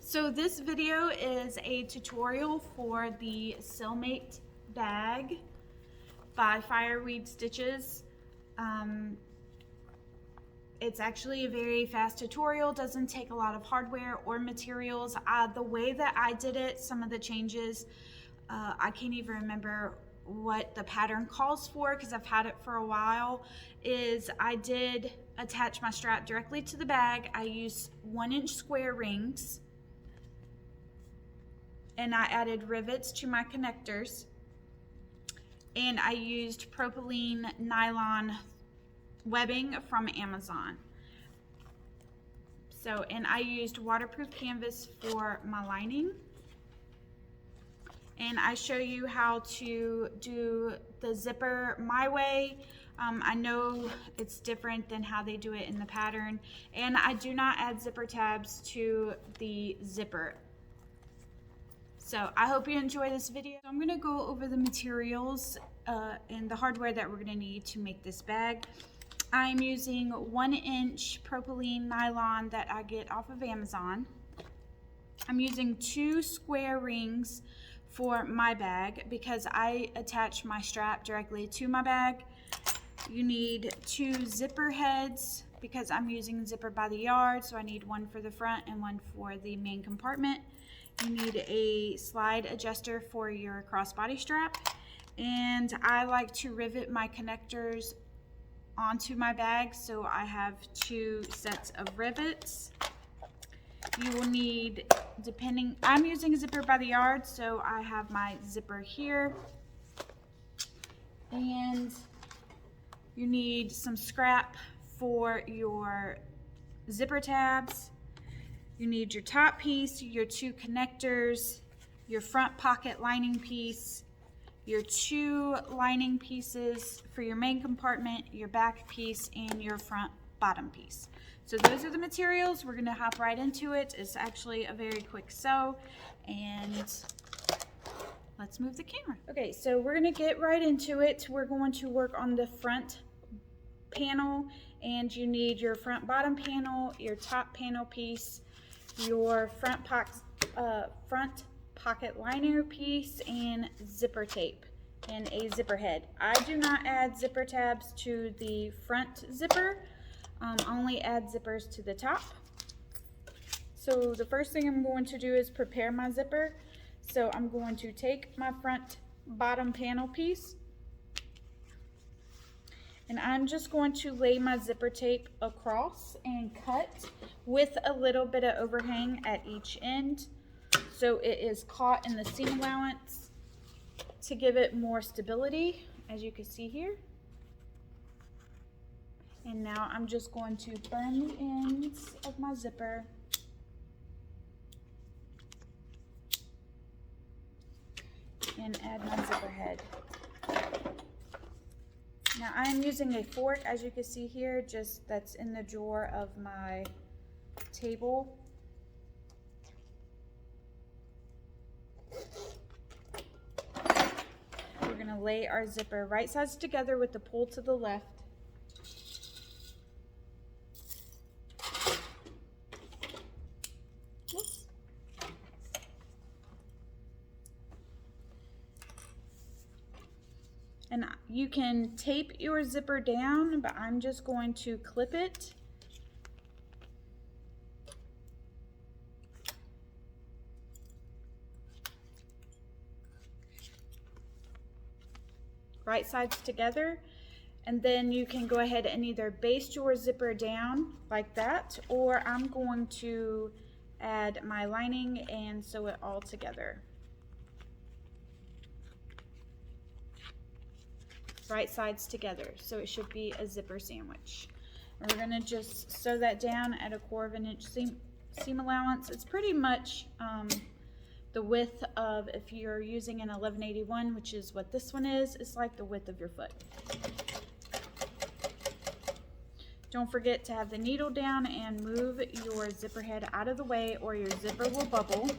So this video is a tutorial for the Cellmate bag by Fireweed Stitches. It's actually a very fast tutorial, doesn't take a lot of hardware or materials. The way that I did it, some of the changes, I can't even remember what the pattern calls for because I've had it for a while, is I did attach my strap directly to the bag. I used 1-inch square rings and I added rivets to my connectors, and I used propylene nylon webbing from Amazon. So, and I used waterproof canvas for my lining. And I show you how to do the zipper my way. I know it's different than how they do it in the pattern. And I do not add zipper tabs to the zipper. So I hope you enjoy this video. I'm gonna go over the materials and the hardware that we're gonna need to make this bag. I'm using 1-inch propylene nylon that I get off of Amazon. I'm using 2 square rings for my bag because I attach my strap directly to my bag. You need 2 zipper heads because I'm using zipper by the yard, so I need one for the front and one for the main compartment. You need a slide adjuster for your crossbody strap, and I like to rivet my connectors onto my bag, so I have 2 sets of rivets. You will need, I'm using a zipper by the yard, so I have my zipper here, and you need some scrap for your zipper tabs. You need your top piece, your 2 connectors, your front pocket lining piece, your 2 lining pieces for your main compartment, your back piece, and your front bottom piece. So those are the materials. We're gonna hop right into it. It's actually a very quick sew, and let's move the camera. Okay, so we're gonna get right into it. We're going to work on the front panel, and you need your front bottom panel, your top panel piece, your front pocket liner piece, and zipper tape and a zipper head. I do not add zipper tabs to the front zipper, only add zippers to the top. So the first thing I'm going to do is prepare my zipper. So I'm going to take my front bottom panel piece, and I'm just going to lay my zipper tape across and cut with a little bit of overhang at each end, so it is caught in the seam allowance to give it more stability, as you can see here. And now I'm just going to burn the ends of my zipper and add my zipper head. Now I am using a fork, as you can see here, just that's in the drawer of my table. We're gonna lay our zipper right sides together with the pull to the left. Oops. And you can tape your zipper down, but I'm just going to clip it. Right sides together, and then you can go ahead and either baste your zipper down like that, or I'm going to add my lining and sew it all together. Right sides together, so it should be a zipper sandwich. And we're gonna just sew that down at a 1/4 inch seam allowance. It's pretty much the width of, if you're using an 1181, which is what this one is, it's like the width of your foot. Don't forget to have the needle down and move your zipper head out of the way or your zipper will bubble.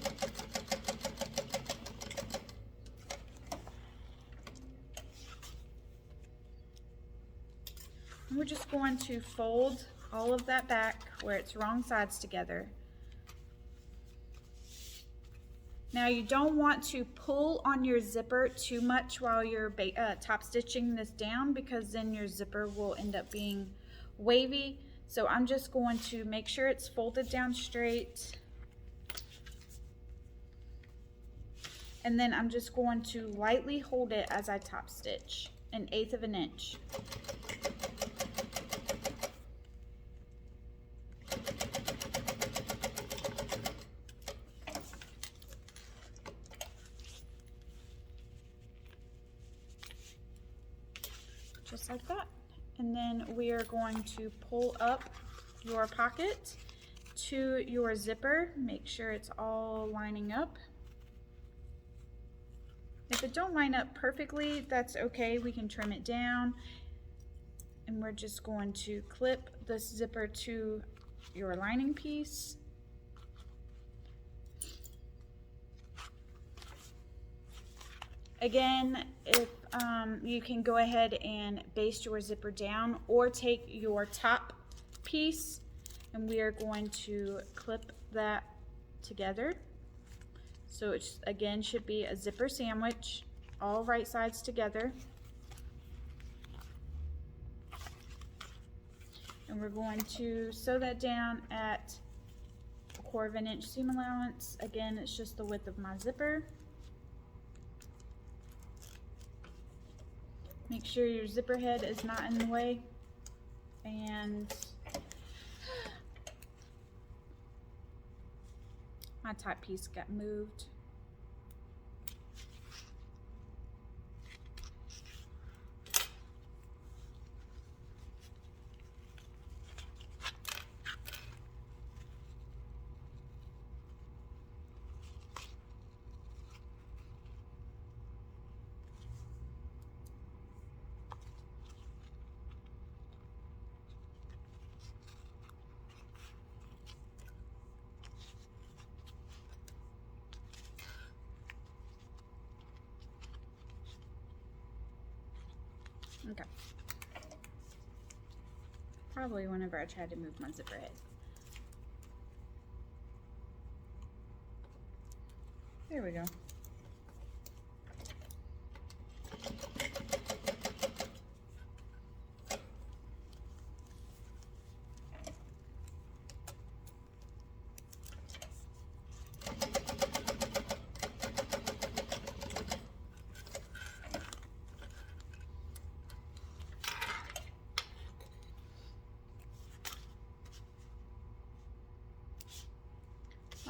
We're just going to fold all of that back where it's wrong sides together. Now you don't want to pull on your zipper too much while you're top stitching this down, because then your zipper will end up being wavy. So I'm just going to make sure it's folded down straight. And then I'm just going to lightly hold it as I top stitch, 1/8 of an inch. Just like that. And then we are going to pull up your pocket to your zipper. Make sure it's all lining up. If it don't line up perfectly, that's okay. We can trim it down. And we're just going to clip this zipper to your lining piece. Again, if you can go ahead and baste your zipper down, or take your top piece and we are going to clip that together. So it again should be a zipper sandwich, all right sides together. And we're going to sew that down at 1/4 of an inch seam allowance. Again, it's just the width of my zipper. Make sure your zipper head is not in the way. And my top piece got moved. Okay. Probably whenever I tried to move my zipper head. There we go.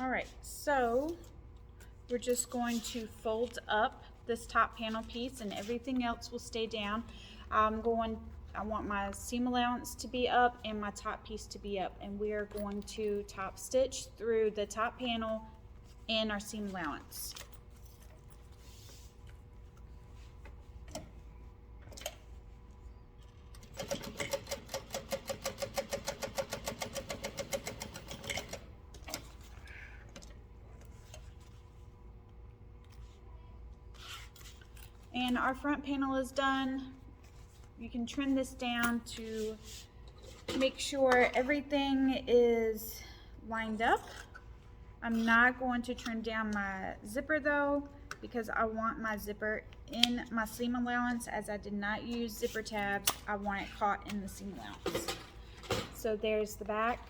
All right, so we're just going to fold up this top panel piece and everything else will stay down. I want my seam allowance to be up and my top piece to be up, and we are going to top stitch through the top panel and our seam allowance. And our front panel is done. You can trim this down to make sure everything is lined up. I'm not going to trim down my zipper though, because I want my zipper in my seam allowance. As I did not use zipper tabs, I want it caught in the seam allowance. So there's the back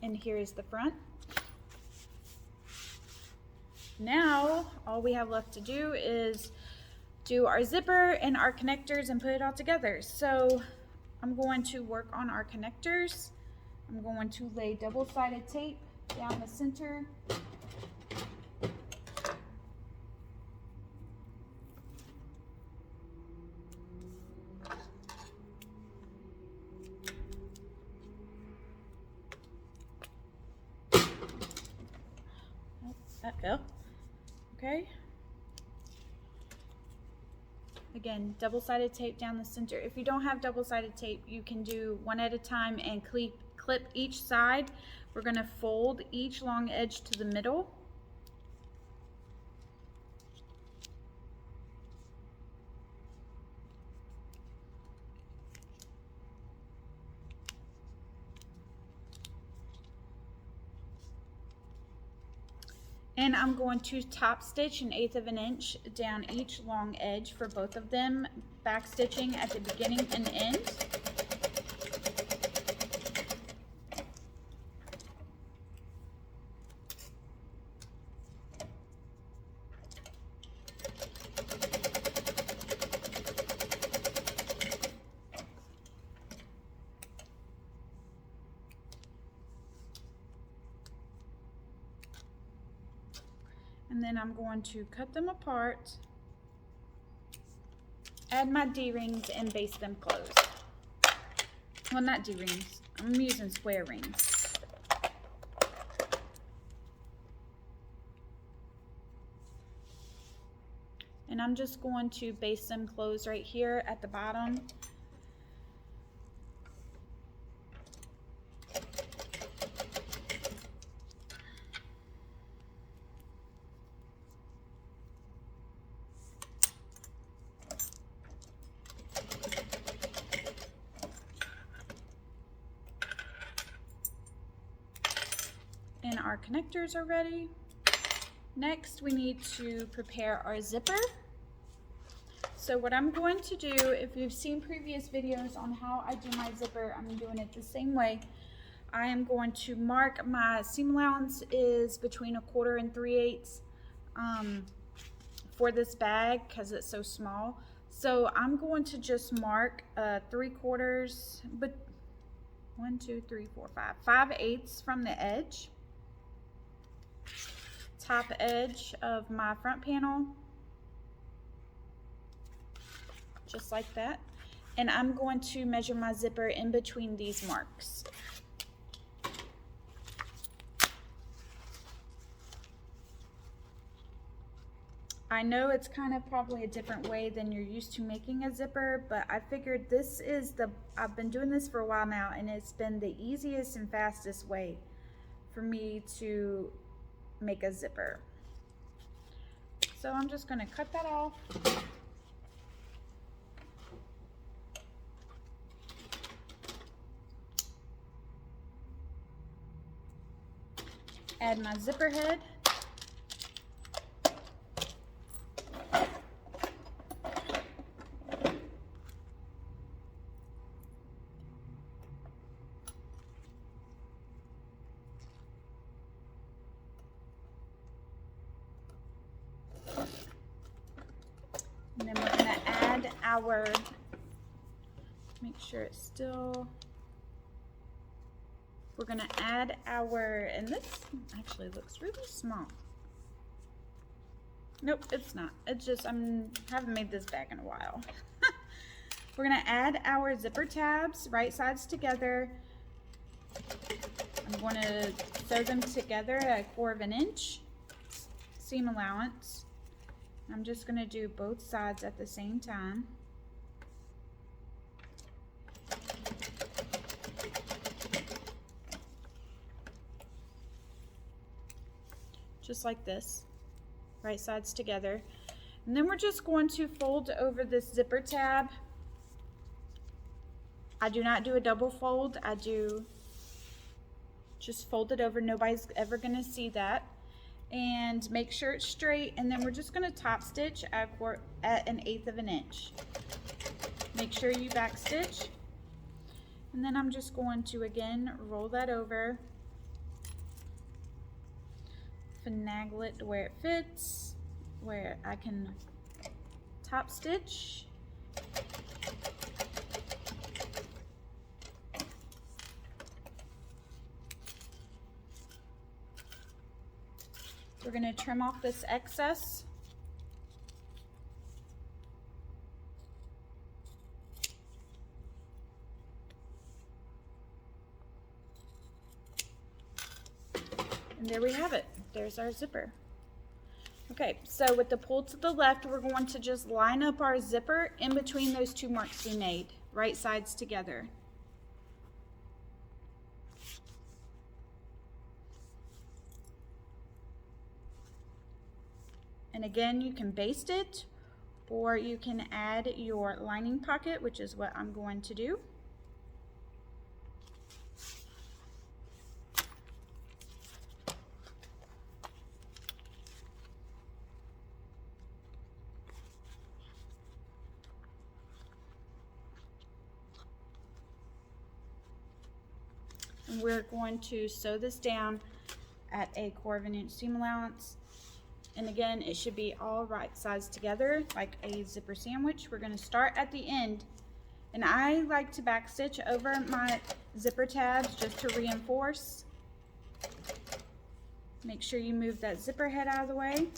and here's the front. Now all we have left to do is do our zipper and our connectors and put it all together. So I'm going to work on our connectors. I'm going to lay double-sided tape down the center. Oh, that fell. Okay. Again, double-sided tape down the center. If you don't have double-sided tape, you can do one at a time and clip each side. We're going to fold each long edge to the middle. And I'm going to top stitch 1/8 of an inch down each long edge for both of them, back stitching at the beginning and end. And then I'm going to cut them apart, add my D-rings, and baste them closed. Well, not D-rings. I'm using square rings. And I'm just going to baste them closed right here at the bottom. And our connectors are ready. Next, we need to prepare our zipper. So what I'm going to do, if you've seen previous videos on how I do my zipper, I'm doing it the same way. I am going to mark my seam allowance is between 1/4 and 3/8 for this bag because it's so small. So I'm going to just mark 3/4, but 1, 2, 3, 4, 5, 5/8 from the edge. Top edge of my front panel, just like that. And I'm going to measure my zipper in between these marks. I know it's kind of probably a different way than you're used to making a zipper, but I figured this is I've been doing this for a while now, and it's been the easiest and fastest way for me to make a zipper. So I'm just going to cut that off. Add my zipper head. And then we're going to add our, make sure it's still, we're going to add our, and this actually looks really small. Nope, it's not. It's just, haven't made this bag in a while. We're going to add our zipper tabs, right sides together. I'm going to sew them together at 1/4 of an inch seam allowance. I'm just going to do both sides at the same time. Just like this, right sides together. And then we're just going to fold over this zipper tab. I do not do a double fold. I do just fold it over. Nobody's ever going to see that. And make sure it's straight, and then we're just going to top stitch at 1/8 of an inch. Make sure you back stitch, and then I'm just going to again roll that over, finagle it to where it fits, where I can top stitch. We're going to trim off this excess. And there we have it. There's our zipper. Okay, so with the pull to the left, we're going to just line up our zipper in between those 2 marks we made, right sides together. And again, you can baste it, or you can add your lining pocket, which is what I'm going to do. we're going to sew this down at a 1/4 inch seam allowance. And again, it should be all right sized together like a zipper sandwich. We're going to start at the end, and I like to back stitch over my zipper tabs just to reinforce. Make sure you move that zipper head out of the way.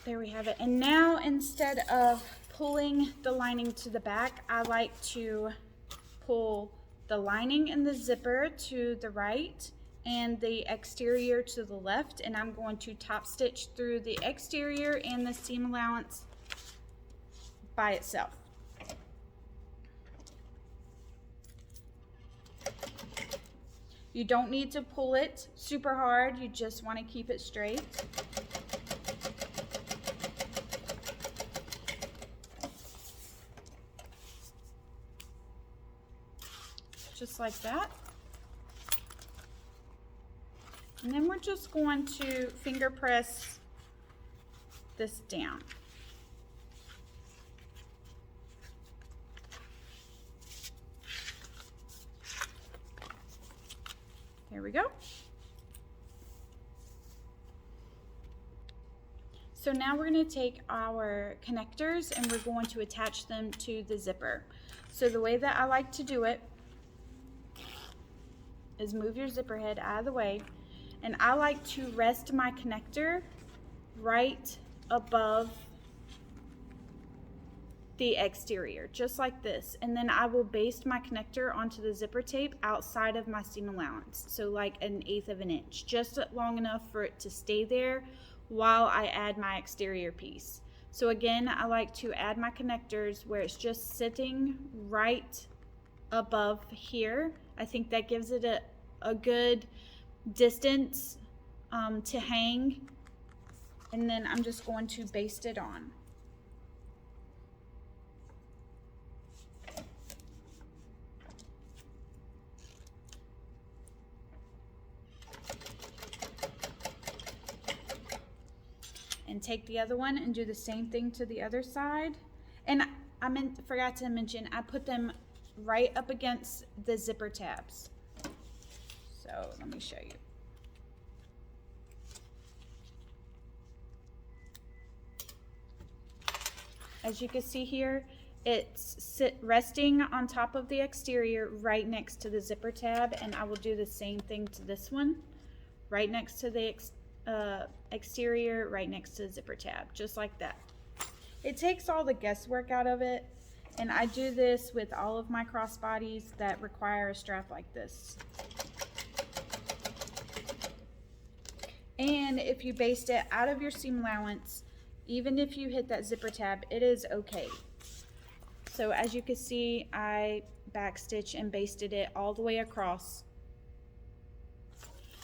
There we have it. And now, instead of pulling the lining to the back, I like to pull the lining and the zipper to the right and the exterior to the left, and I'm going to top stitch through the exterior and the seam allowance by itself. You don't need to pull it super hard, you just want to keep it straight. Just like that. And then we're just going to finger press this down. There we go. So now we're going to take our connectors and we're going to attach them to the zipper. So the way that I like to do it is move your zipper head out of the way, and I like to rest my connector right above the exterior, just like this, and then I will baste my connector onto the zipper tape outside of my seam allowance, so like 1/8 of an inch, just long enough for it to stay there while I add my exterior piece. So again, I like to add my connectors where it's just sitting right above here. I think that gives it a good distance to hang, and then I'm just going to baste it on. And take the other one and do the same thing to the other side. And I forgot to mention, I put them right up against the zipper tabs. So let me show you. As you can see here, it's resting on top of the exterior right next to the zipper tab, and I will do the same thing to this one, right next to the exterior, right next to the zipper tab, just like that. It takes all the guesswork out of it, and I do this with all of my crossbodies that require a strap like this. And if you baste it out of your seam allowance, even if you hit that zipper tab, it is okay. So as you can see, I backstitch and basted it all the way across.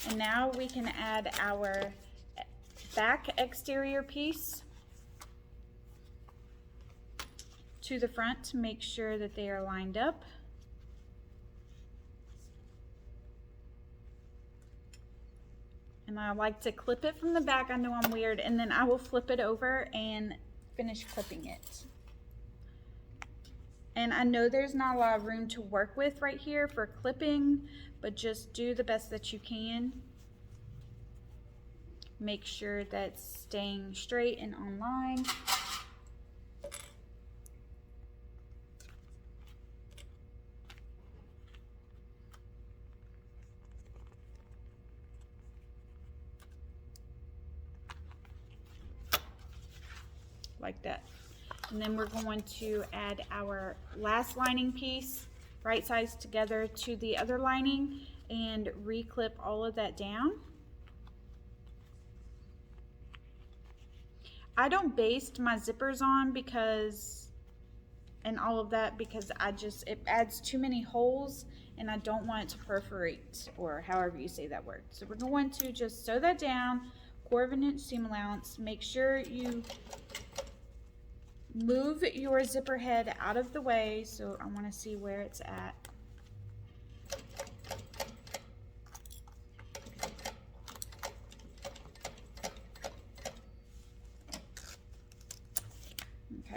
And now we can add our back exterior piece to the front to make sure that they are lined up. And I like to clip it from the back. I know I'm weird. And then I will flip it over and finish clipping it. And I know there's not a lot of room to work with right here for clipping, but just do the best that you can. Make sure that's staying straight and on line. Like that. And then we're going to add our last lining piece, right sides together to the other lining, and reclip all of that down. I don't baste my zippers on and all of that because it adds too many holes and I don't want it to perforate, or however you say that word. So we're going to just sew that down, 1/4 inch seam allowance. Make sure you move your zipper head out of the way, so I want to see where it's at.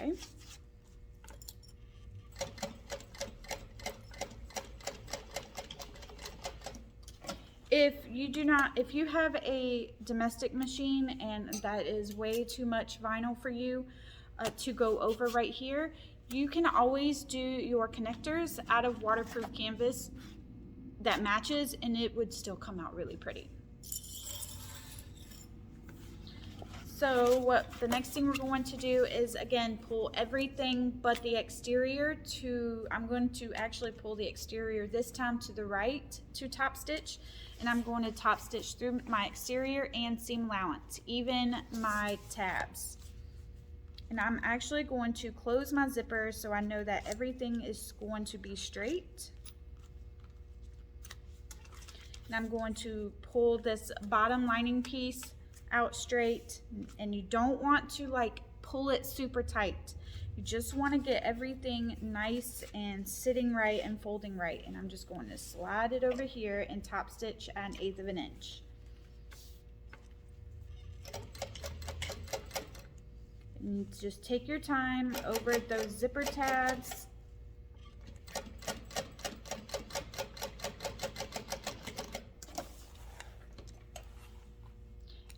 Okay. If you have a domestic machine and that is way too much vinyl for you to go over right here, you can always do your connectors out of waterproof canvas that matches, and it would still come out really pretty. So what the next thing we're going to do is, again, pull everything but the exterior to, I'm going to actually pull the exterior this time to the right to top stitch, and I'm going to top stitch through my exterior and seam allowance, even my tabs. And I'm actually going to close my zipper so I know that everything is going to be straight. And I'm going to pull this bottom lining piece out straight, and you don't want to like pull it super tight. You just want to get everything nice and sitting right and folding right. And I'm just going to slide it over here and top stitch at 1/8 of an inch. And just take your time over those zipper tabs.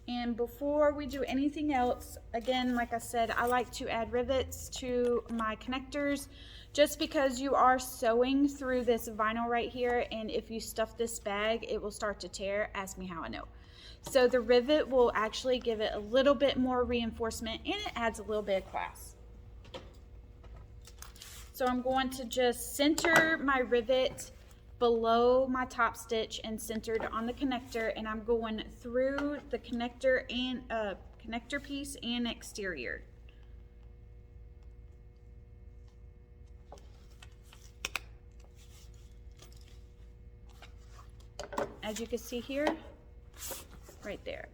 And before we do anything else, again, like I said, I like to add rivets to my connectors just because you are sewing through this vinyl right here, and if you stuff this bag, it will start to tear. Ask me how I know. So the rivet will actually give it a little bit more reinforcement, and it adds a little bit of class. So I'm going to just center my rivet below my top stitch and centered on the connector, and I'm going through the connector and connector piece and exterior. As you can see here, right there,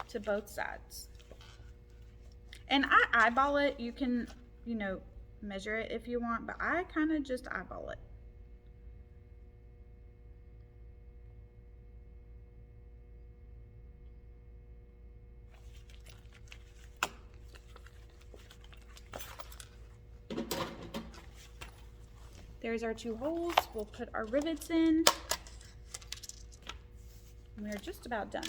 to both sides. And I eyeball it. You can, you know, measure it if you want, but I kind of just eyeball it. There's our 2 holes. We'll put our rivets in. And we're just about done.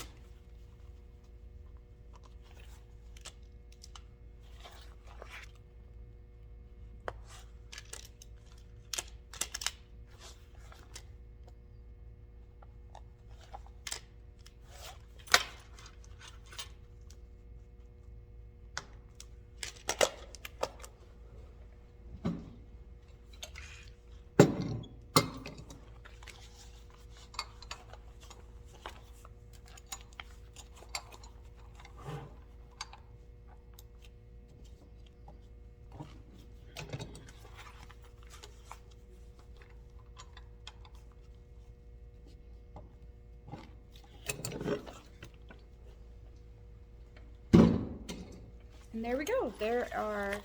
And there we go. There are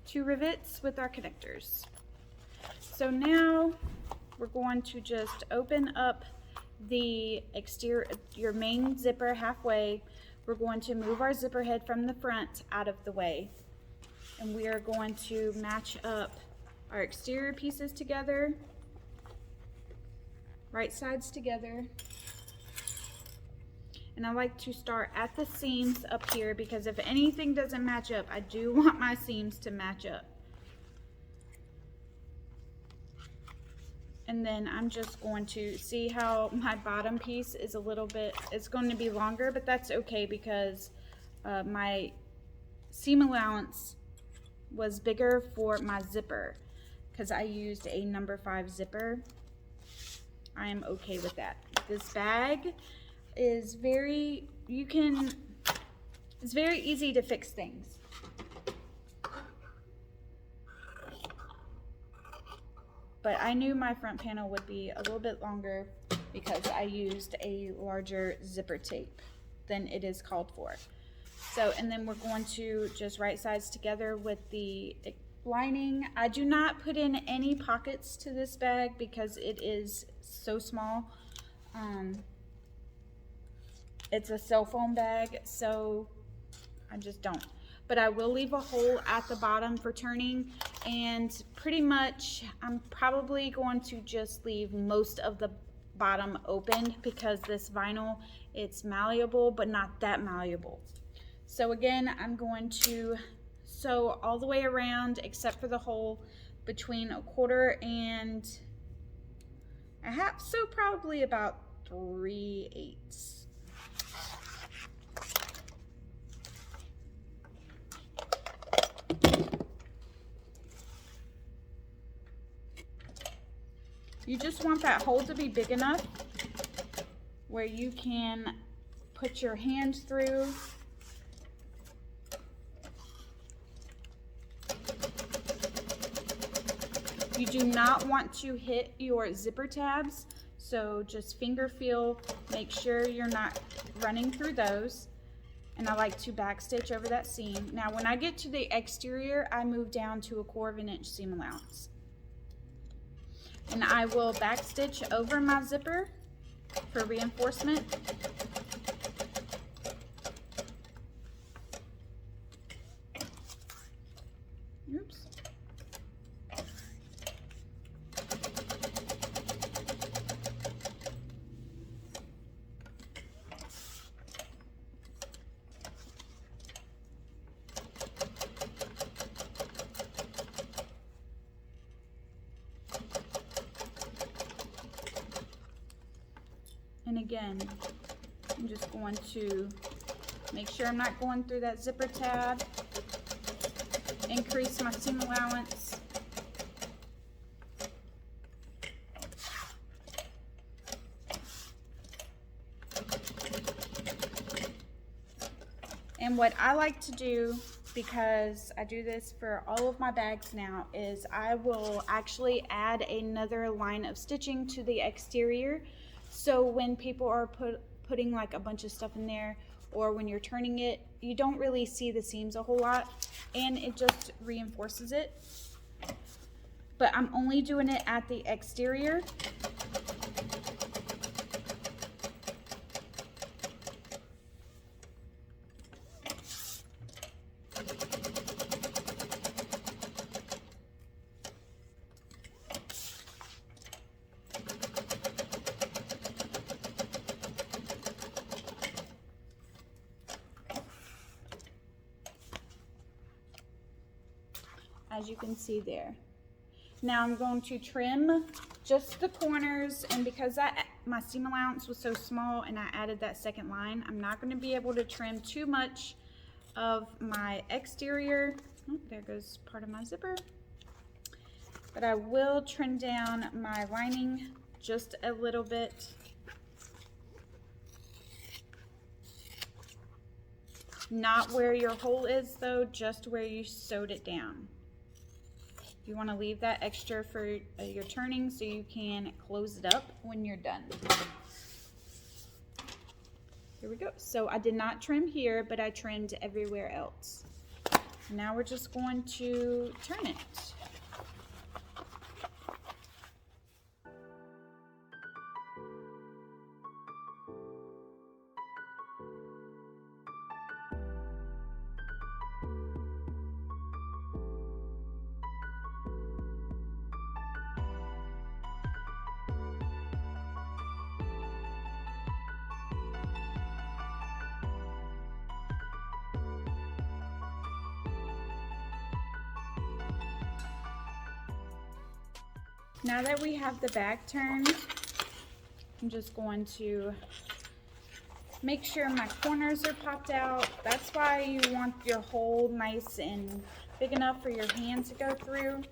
2 rivets with our connectors. So now we're going to just open up the exterior, your main zipper halfway. We're going to move our zipper head from the front out of the way. And we are going to match up our exterior pieces together, right sides together. And I like to start at the seams up here because if anything doesn't match up, I do want my seams to match up. And then I'm just going to see how my bottom piece is a little bit, it's going to be longer, but that's okay because my seam allowance was bigger for my zipper because I used a number 5 zipper. I am okay with that. This bag is very, it's very easy to fix things. But I knew my front panel would be a little bit longer because I used a larger zipper tape than it is called for. So, and then we're going to just right sides together with the lining. I do not put in any pockets to this bag because it is so small. It's a cell phone bag, so I just don't. but I will leave a hole at the bottom for turning, and pretty much I'm probably going to just leave most of the bottom open because this vinyl, it's malleable but not that malleable. So again, I'm going to sew all the way around except for the hole between 1/4 and 1/2, so probably about 3/8. You just want that hole to be big enough where you can put your hand through. You do not want to hit your zipper tabs, so just finger feel, make sure you're not running through those. And I like to back stitch over that seam. Now when I get to the exterior, I move down to 1/4 inch seam allowance. And I will back stitch over my zipper for reinforcement. Oops. And again, I'm just going to make sure I'm not going through that zipper tab, increase my seam allowance. And what I like to do, because I do this for all of my bags now, is I will actually add another line of stitching to the exterior. So when people are putting like a bunch of stuff in there, or when you're turning it, you don't really see the seams a whole lot, and it just reinforces it. But I'm only doing it at the exterior. As you can see there. Now I'm going to trim just the corners, and because my seam allowance was so small and I added that second line, I'm not going to be able to trim too much of my exterior. Oh, there goes part of my zipper. But I will trim down my lining just a little bit. Not where your hole is though, just where you sewed it down. You want to leave that extra for your turning so you can close it up when you're done. Here we go. So I did not trim here, but I trimmed everywhere else. Now we're just going to turn it. Now that we have the back turned, I'm just going to make sure my corners are popped out. That's why you want your hole nice and big enough for your hand to go through.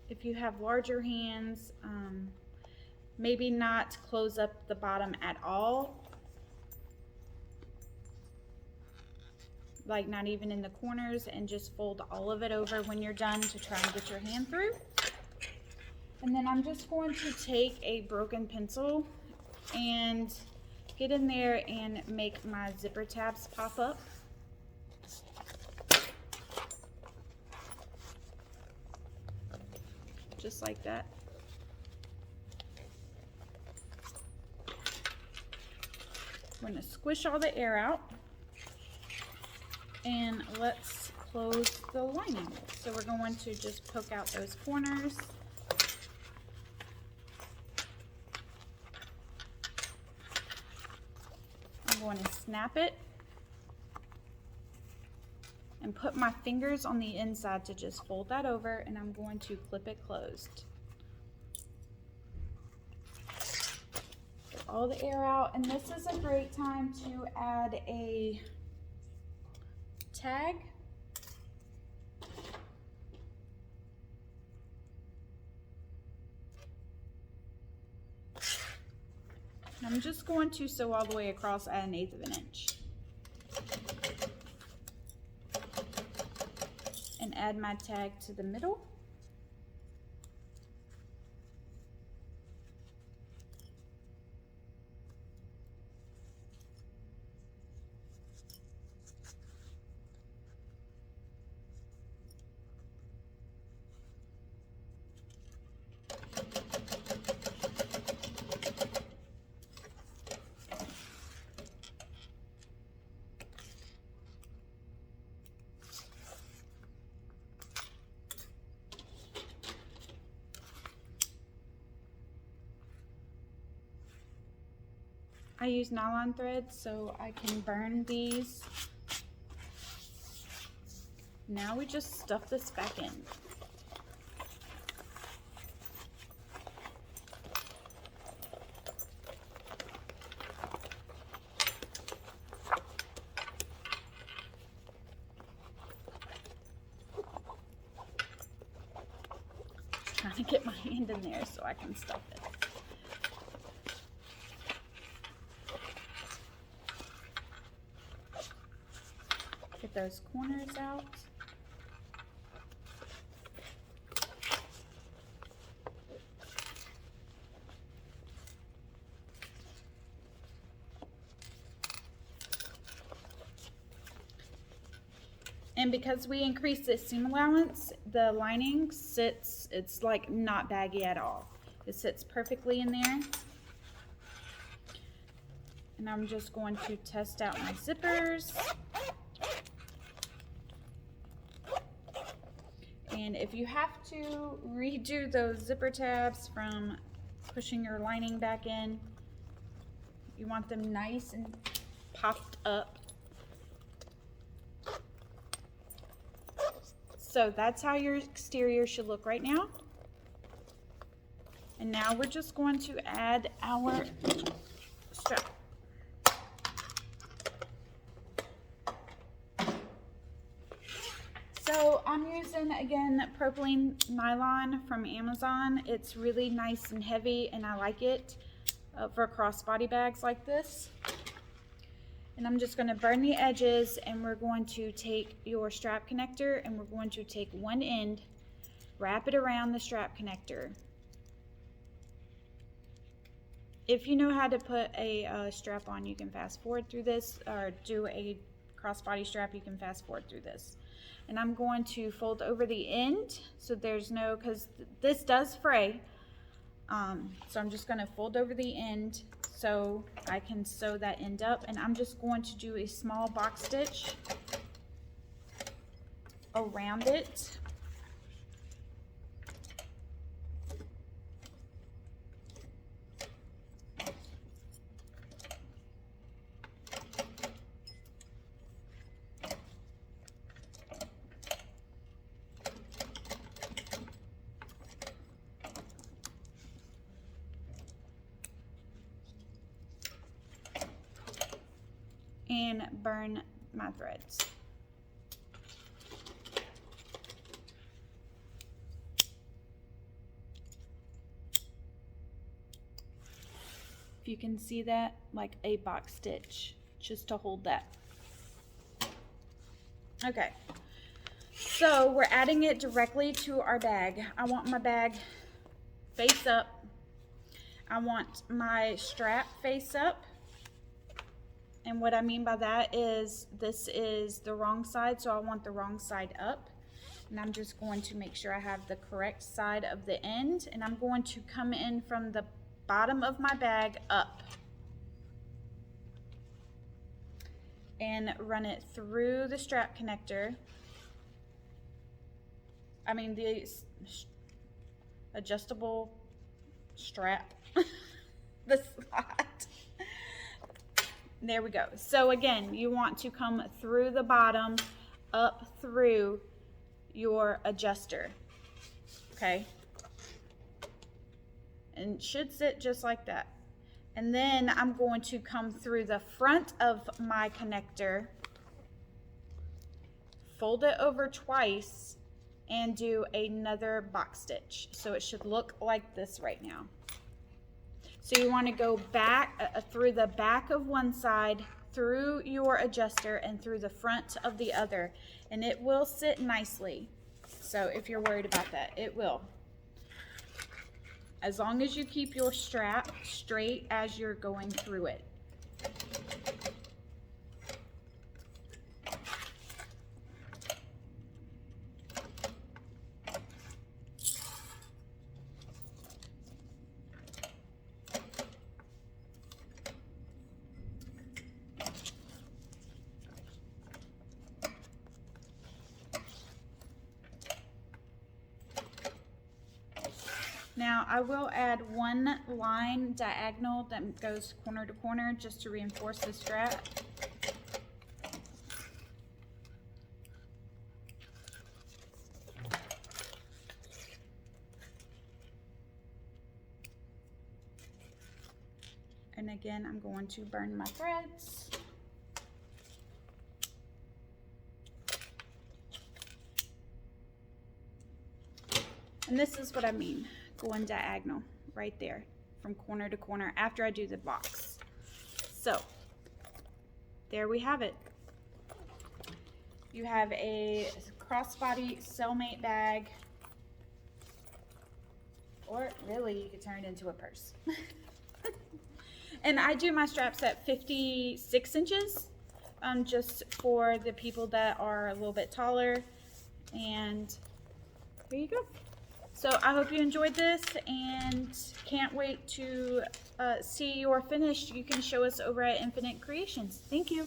If you have larger hands, maybe not close up the bottom at all. Like not even in the corners, and just fold all of it over when you're done to try and get your hand through. And then I'm just going to take a broken pencil and get in there and make my zipper tabs pop up. Just like that. I'm going to squish all the air out. And let's close the lining. So we're going to just poke out those corners. I'm going to snap it and put my fingers on the inside to just fold that over, and I'm going to clip it closed. Get all the air out, and this is a great time to add a tag. I'm just going to sew all the way across at 1/8 of an inch. And add my tag to the middle. I use nylon thread so I can burn these. Now we just stuff this back in. Just trying to get my hand in there so I can stuff it. Get those corners out. And because we increased the seam allowance, the lining sits, it's like not baggy at all. It sits perfectly in there. And I'm just going to test out my zippers. And if you have to redo those zipper tabs from pushing your lining back in, you want them nice and popped up. So that's how your exterior should look right now. And now we're just going to add our strap. So I'm using, again, propylene nylon from Amazon. It's really nice and heavy, and I like it for crossbody bags like this. And I'm just going to burn the edges, and we're going to take your strap connector, and we're going to take one end, wrap it around the strap connector. If you know how to put a strap on, you can fast forward through this, or do a crossbody strap, you can fast forward through this. And I'm going to fold over the end so there's no, because this does fray. So I'm just going to fold over the end so I can sew that end up. And I'm just going to do a small box stitch around it. And burn my threads. If you can see that, like a box stitch, just to hold that. Okay, so we're adding it directly to our bag. I want my bag face up. I want my strap face up. And what I mean by that is this is the wrong side, so I want the wrong side up. And I'm just going to make sure I have the correct side of the end, and I'm going to come in from the bottom of my bag up. and run it through the strap connector. I mean the adjustable strap, the slot. There we go. So again, you want to come through the bottom, up through your adjuster, okay? And it should sit just like that. And then I'm going to come through the front of my connector, fold it over twice, and do another box stitch. So it should look like this right now. So you want to go back through the back of one side, through your adjuster, and through the front of the other, and it will sit nicely. So if you're worried about that, it will. As long as you keep your strap straight as you're going through it. Now I will add one line diagonal that goes corner to corner just to reinforce the strap. And again, I'm going to burn my threads. And this is what I mean. Going diagonal right there from corner to corner after I do the box. So there we have it. You have a crossbody cellmate bag, or really you could turn it into a purse. And I do my straps at 56 inches just for the people that are a little bit taller. And there you go. So I hope you enjoyed this and can't wait to see your finish. You can show us over at Infinite Creations. Thank you.